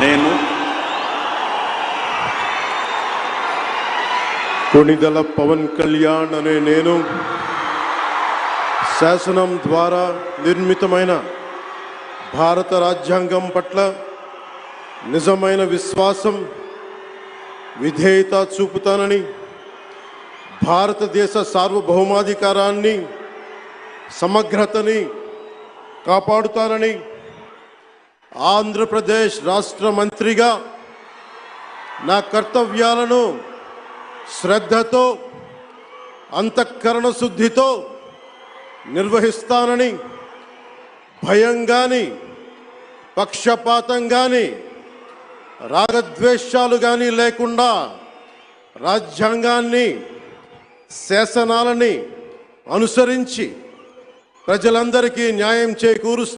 నేను కొణిదెల పవన్ కళ్యాణ్ అనే నేను శాసనం ద్వారా నిర్మితమైన భారత రాజ్యాంగం పట్ల నిజమైన విశ్వాసం, విధేయత చూపుతానని, భారతదేశ సార్వభౌమాధికారాన్ని, సమగ్రతని కాపాడుతానని, ఆంధ్రప్రదేశ్ రాష్ట్ర మంత్రిగా నా కర్తవ్యాలను శ్రద్ధతో, అంతఃకరణ శుద్ధితో నిర్వహిస్తానని, భయం గాని, పక్షపాతం గాని, రాగద్వేషాలు గాని లేకుండా రాజ్యాంగాన్ని, శాసనాలని అనుసరించి ప్రజలందరికీ న్యాయం చేకూరుస్తాను.